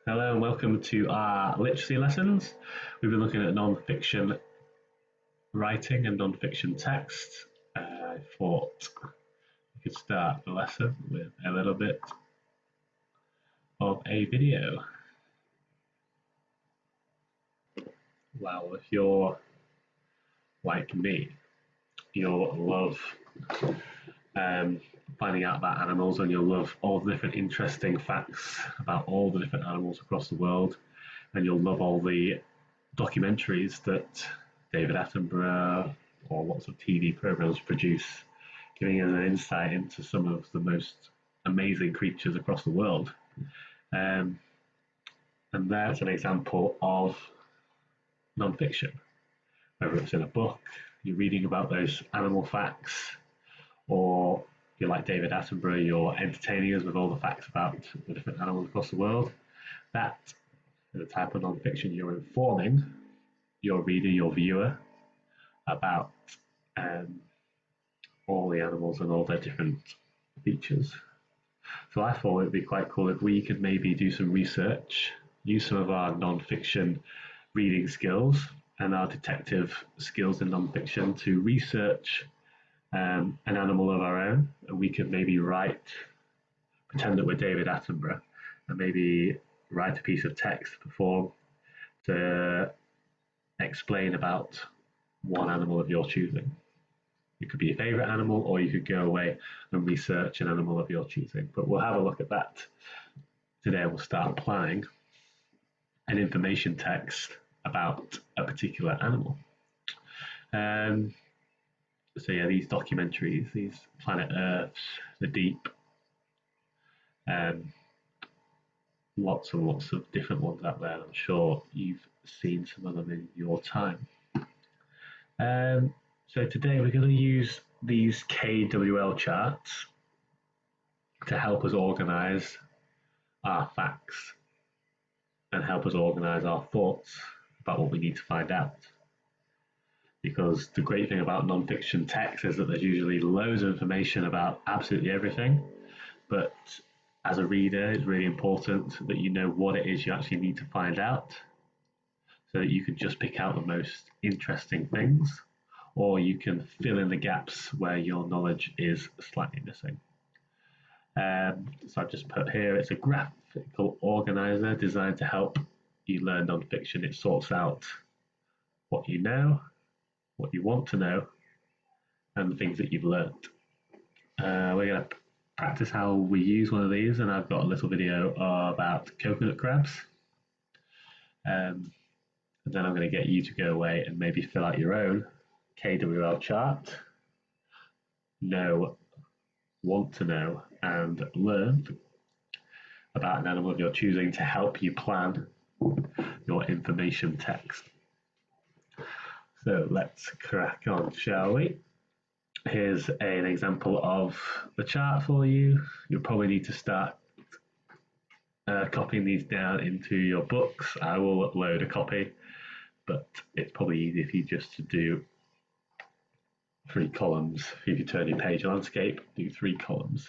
Hello and welcome to our literacy lessons. We've been looking at non-fiction writing and non-fiction text. I thought we could start the lesson with a little bit of a video. Well, if you're like me, you'll love finding out about animals, and you'll love all the different interesting facts about all the different animals across the world, and you'll love all the documentaries that David Attenborough or lots of TV programs produce, giving us an insight into some of the most amazing creatures across the world. And that's an example of non-fiction, whether it's in a book, you're reading about those animal facts, or you're like David Attenborough, you're entertaining us with all the facts about the different animals across the world. That is a type of non-fiction. You're informing your reader, your viewer, about all the animals and all their different features. So I thought it would be quite cool if we could maybe do some research, use some of our non-fiction reading skills and our detective skills in non-fiction to research an animal of our own, and we could maybe pretend that we're David Attenborough, and maybe write a piece of text before to explain about one animal of your choosing. It could be a favourite animal, or you could go away and research an animal of your choosing. But we'll have a look at that today. We'll start planning an information text about a particular animal. So yeah, these documentaries, these Planet Earths, The Deep, lots and lots of different ones out there. I'm sure you've seen some of them in your time. So today we're going to use these KWL charts to help us organise our facts and help us organise our thoughts about what we need to find out. Because the great thing about non-fiction text is that there's usually loads of information about absolutely everything, but as a reader, it's really important that you know what it is you actually need to find out, so that you can just pick out the most interesting things, or you can fill in the gaps where your knowledge is slightly missing. So I've just put here, it's a graphical organizer designed to help you learn non-fiction. It sorts out what you know, what you want to know, and the things that you've learned. We're going to practice how we use one of these, and I've got a little video about coconut crabs. And then I'm going to get you to go away and maybe fill out your own KWL chart, want to know, and learn about an animal of your choosing to help you plan your information text. So let's crack on, shall we? Here's an example of the chart for you. You'll probably need to start copying these down into your books. I will upload a copy, but it's probably easier for you just to do 3 columns. If you turn your page landscape, do 3 columns.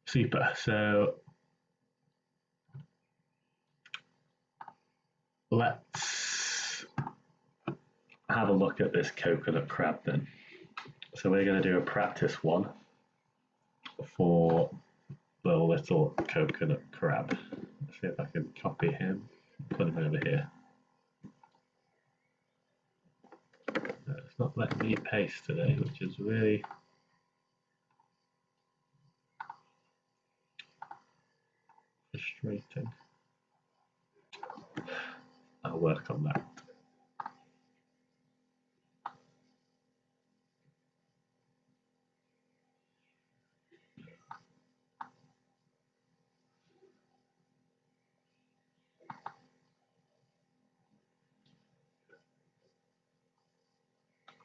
Super. So let's have a look at this coconut crab then. So we're going to do a practice one for the little coconut crab. Let's see if I can copy him, put him over here. No, it's not letting me paste today, which is really frustrating. I'll work on that.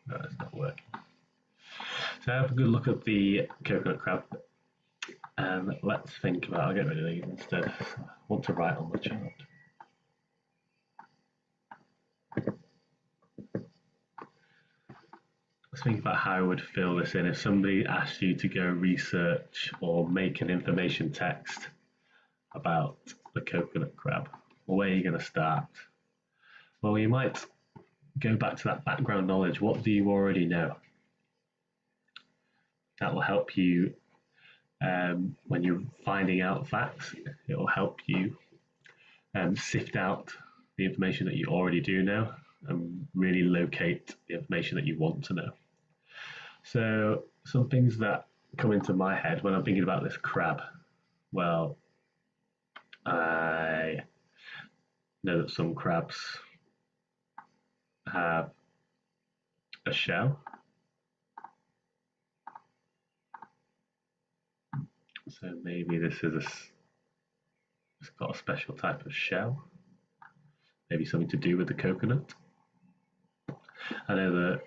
No, it's not working. So have a good look at the coconut crab, and let's think about, I'll get rid of these instead. I want to write on the chart. Let's think about how I would fill this in. If somebody asked you to go research or make an information text about the coconut crab. Well, where are you going to start? Well, you might go back to that background knowledge. What do you already know? That will help you when you're finding out facts. It will help you sift out the information that you already do know and really locate the information that you want to know. So some things that come into my head when I'm thinking about this crab. Well, I know that some crabs have a shell. So maybe this is it's got a special type of shell. Maybe something to do with the coconut. I know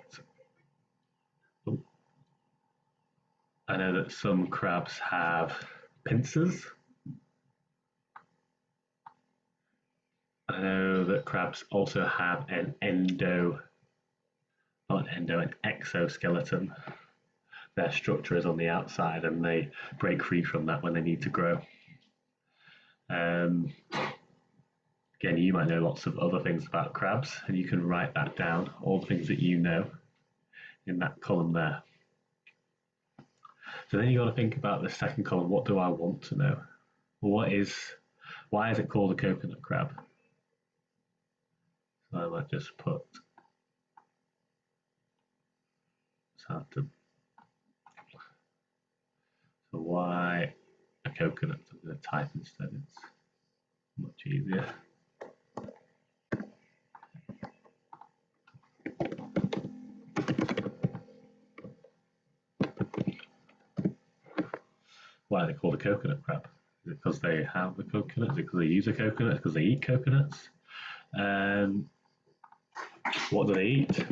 that some crabs have pincers. I know that crabs also have an exoskeleton. Their structure is on the outside and they break free from that when they need to grow. Again, you might know lots of other things about crabs, and you can write that down, all the things that you know, in that column there. So then you've got to think about the second column. What do I want to know? Why is it called a coconut crab? So I might just put so why a coconut? I'm going to type instead. It's much easier. Why are they called a coconut crab? Is it because they have the coconut? Is it because they use a coconut? Is it because they eat coconuts? What do they eat?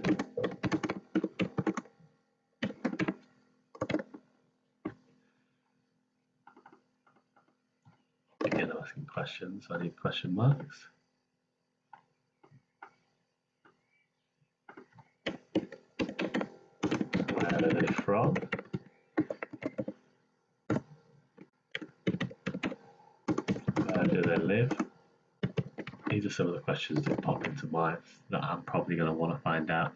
Again, I'm asking questions, so I need question marks. Where are they from? Where do they live? These are some of the questions that pop into mind that I'm probably going to want to find out.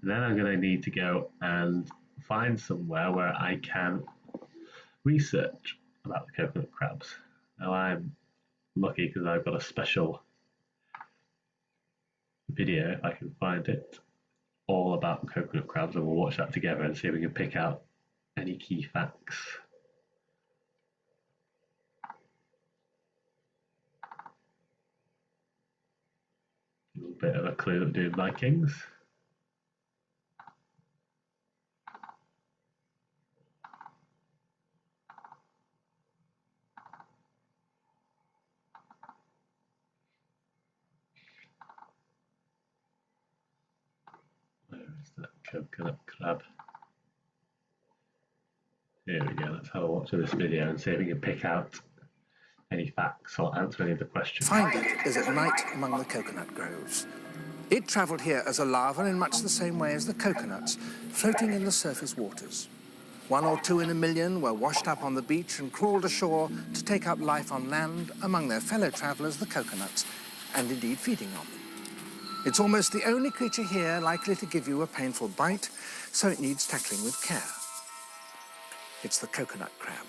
And then I'm going to need to go and find somewhere where I can research about the coconut crabs. Now I'm lucky because I've got a special video, if I can find it, all about coconut crabs, and we'll watch that together and see if we can pick out any key facts. A little bit of a clue that we're doing Vikings. Where is that coconut crab? Here we go. Let's have a watch of this video and see if we can pick out any facts or answer any of the questions. Find it is at night among the coconut groves. It travelled here as a larva in much the same way as the coconuts, floating in the surface waters. 1 or 2 in a million were washed up on the beach and crawled ashore to take up life on land among their fellow travellers, the coconuts, and indeed feeding on them. It's almost the only creature here likely to give you a painful bite, so it needs tackling with care. It's the coconut crab.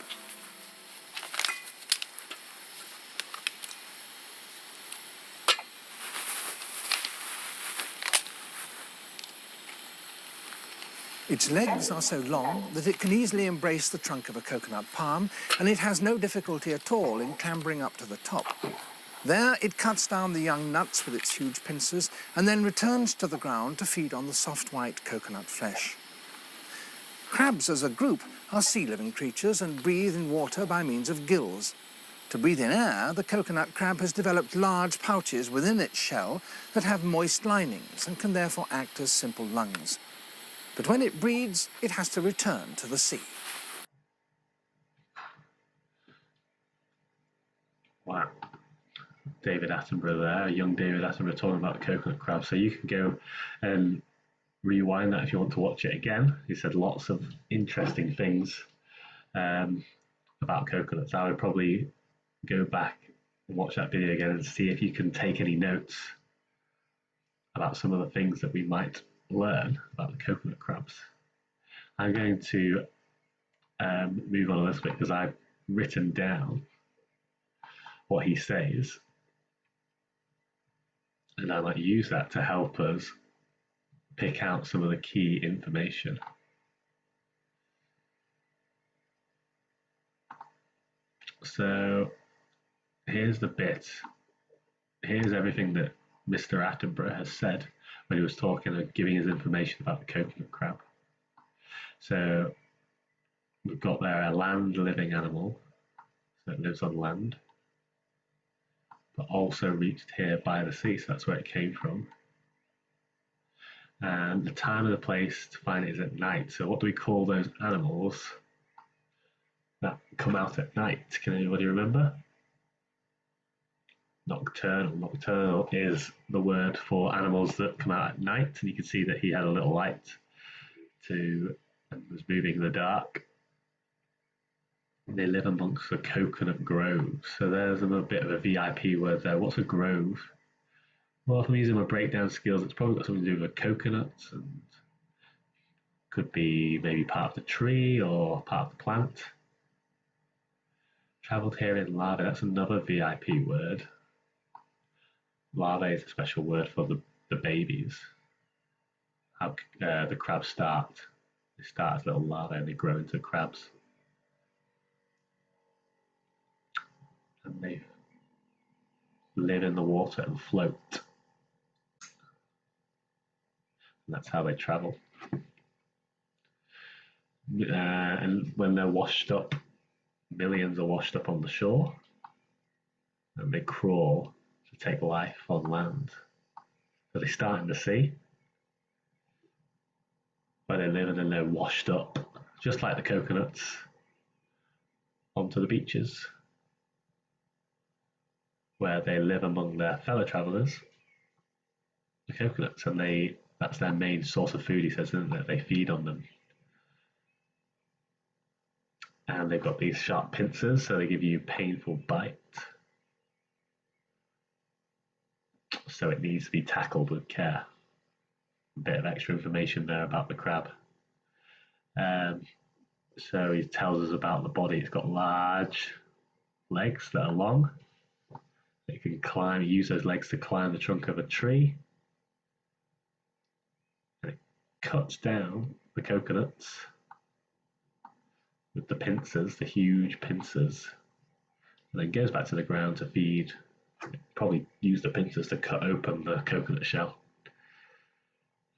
Its legs are so long that it can easily embrace the trunk of a coconut palm, and it has no difficulty at all in clambering up to the top. There, it cuts down the young nuts with its huge pincers and then returns to the ground to feed on the soft white coconut flesh. Crabs as a group are sea-living creatures and breathe in water by means of gills. To breathe in air, the coconut crab has developed large pouches within its shell that have moist linings and can therefore act as simple lungs. But when it breeds, it has to return to the sea. Wow. David Attenborough there, young David Attenborough talking about the coconut crab. So you can go and rewind that if you want to watch it again. He said lots of interesting things about coconuts. I would probably go back and watch that video again and see if you can take any notes about some of the things that we might learn about the coconut crabs. I'm going to move on a little bit because I've written down what he says, and I might use that to help us pick out some of the key information. So here's the bit. Here's everything that Mr. Attenborough has said when he was talking and giving his information about the coconut crab. So we've got there a land-living animal that lives on land, but also reached here by the sea, so that's where it came from. And the time and the place to find it is at night. So what do we call those animals that come out at night? Can anybody remember? Nocturnal. Nocturnal is the word for animals that come out at night, and you can see that he had a little light and was moving in the dark. They live amongst the coconut groves. So there's a bit of a VIP word there. What's a grove? Well, if I'm using my breakdown skills, it's probably got something to do with coconuts, and could be maybe part of the tree or part of the plant. Travelled here in larvae, that's another VIP word. Larvae is a special word for the babies. How the crabs start. They start as little larvae and they grow into crabs. And they live in the water and float. And that's how they travel. And when they're washed up, millions are washed up on the shore, and they crawl to take life on land. So they start in the sea, where they live, and then they're washed up, just like the coconuts, onto the beaches, where they live among their fellow travellers, the coconuts, and that's their main source of food, he says, isn't it? They feed on them. And they've got these sharp pincers, so they give you painful bite. So it needs to be tackled with care. A bit of extra information there about the crab. So he tells us about the body. It's got large legs that are long. It can use those legs to climb the trunk of a tree. And it cuts down the coconuts with the pincers, the huge pincers, and then goes back to the ground to feed. It probably use the pincers to cut open the coconut shell.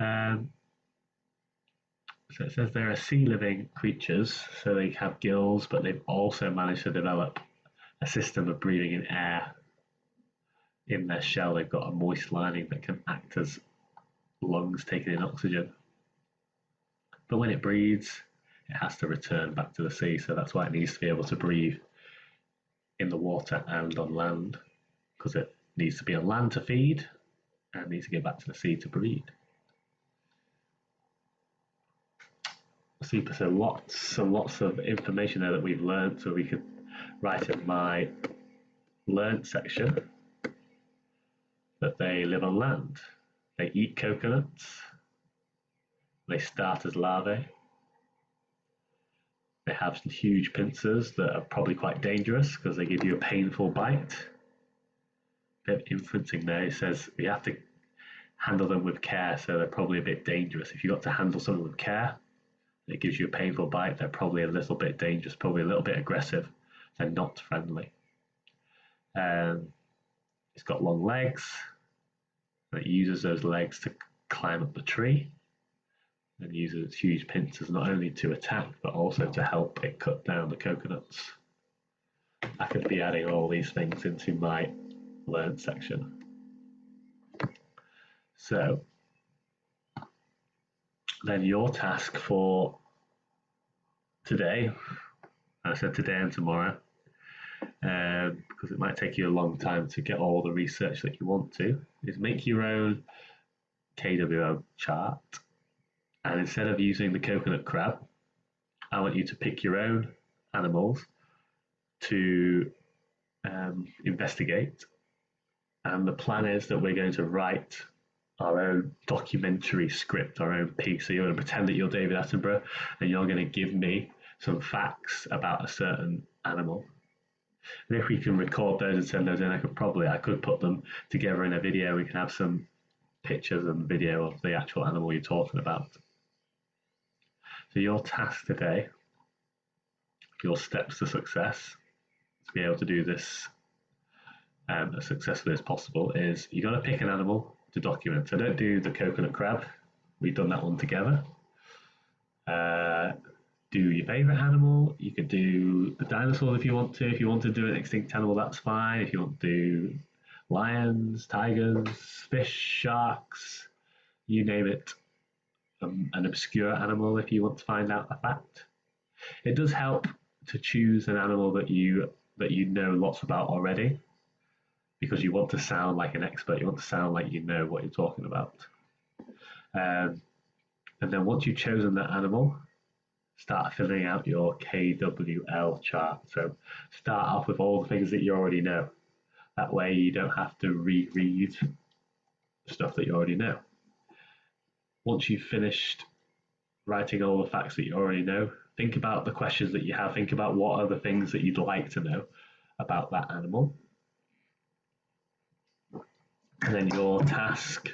So it says there are sea-living creatures, so they have gills, but they've also managed to develop a system of breathing in air. In their shell, they've got a moist lining that can act as lungs taking in oxygen. But when it breathes, it has to return back to the sea, so that's why it needs to be able to breathe in the water and on land, because it needs to be on land to feed and needs to get back to the sea to breed. Super, so lots of information there that we've learned, so we could write in my learned section that they live on land. They eat coconuts. They start as larvae. They have huge pincers that are probably quite dangerous because they give you a painful bite. A bit of inferencing there. It says we have to handle them with care, so they're probably a bit dangerous. If you've got to handle something with care, it gives you a painful bite, they're probably a little bit dangerous, probably a little bit aggressive. They're not friendly. It's got long legs, and it uses those legs to climb up the tree, and uses its huge pincers not only to attack, but also to help it cut down the coconuts. I could be adding all these things into my learned section. So, then your task for today, I said today and tomorrow, because it might take you a long time to get all the research that you want to, is make your own KWO chart. And instead of using the coconut crab, I want you to pick your own animals to investigate. And the plan is that we're going to write our own documentary script, our own piece. So you're going to pretend that you're David Attenborough and you're going to give me some facts about a certain animal. And if we can record those and send those in, I could put them together in a video. We can have some pictures and video of the actual animal you're talking about. So your task today, your steps to success, to be able to do this as successfully as possible, is you got to pick an animal to document. So don't do the coconut crab. We've done that one together. Do your favorite animal. You could do the dinosaurs if you want to. If you want to do an extinct animal, that's fine. If you want to do lions, tigers, fish, sharks, you name it. An obscure animal if you want to find out a fact. It does help to choose an animal that you know lots about already, because you want to sound like an expert. You want to sound like you know what you're talking about. And then once you've chosen that animal, start filling out your KWL chart. So start off with all the things that you already know. That way you don't have to reread stuff that you already know. Once you've finished writing all the facts that you already know, think about the questions that you have. Think about what are the things that you'd like to know about that animal. And then your task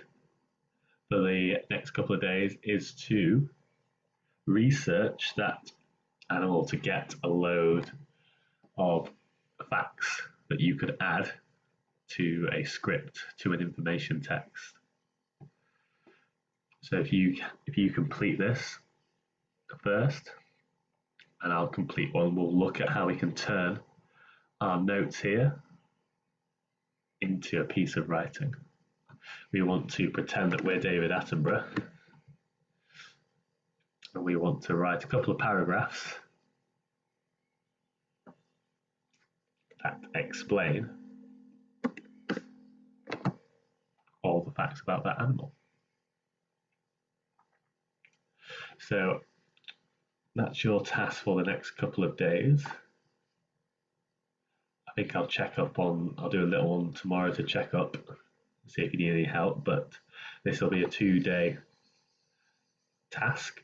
for the next couple of days is to research that animal to get a load of facts that you could add to a script, to an information text. So if you complete this first, and I'll complete one, we'll look at how we can turn our notes here into a piece of writing. We want to pretend that we're David Attenborough, and we want to write a couple of paragraphs that explain all the facts about that animal. So that's your task for the next couple of days. I think I'll do a little one tomorrow to check up, see if you need any help, but this will be a 2-day task.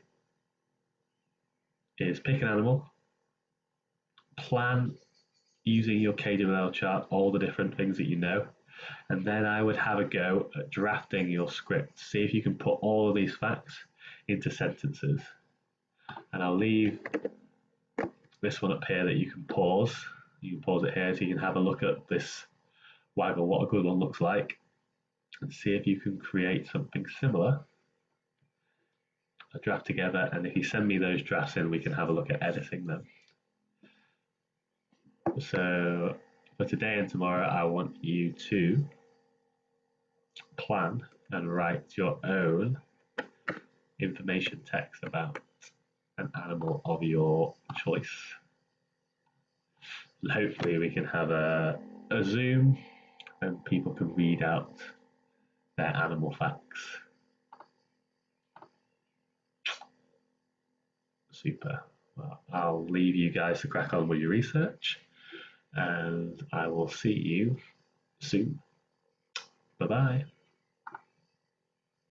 Is pick an animal, plan using your KWL chart all the different things that you know, and then I would have a go at drafting your script. See if you can put all of these facts into sentences. And I'll leave this one up here that you can pause. You can pause it here so you can have a look at this waggle, what a good one looks like, and see if you can create something similar. A draft together, and if you send me those drafts in, we can have a look at editing them. So for today and tomorrow, I want you to plan and write your own information text about an animal of your choice. And hopefully we can have a Zoom and people can read out their animal facts. Super. Well, I'll leave you guys to crack on with your research, and I will see you soon. Bye-bye.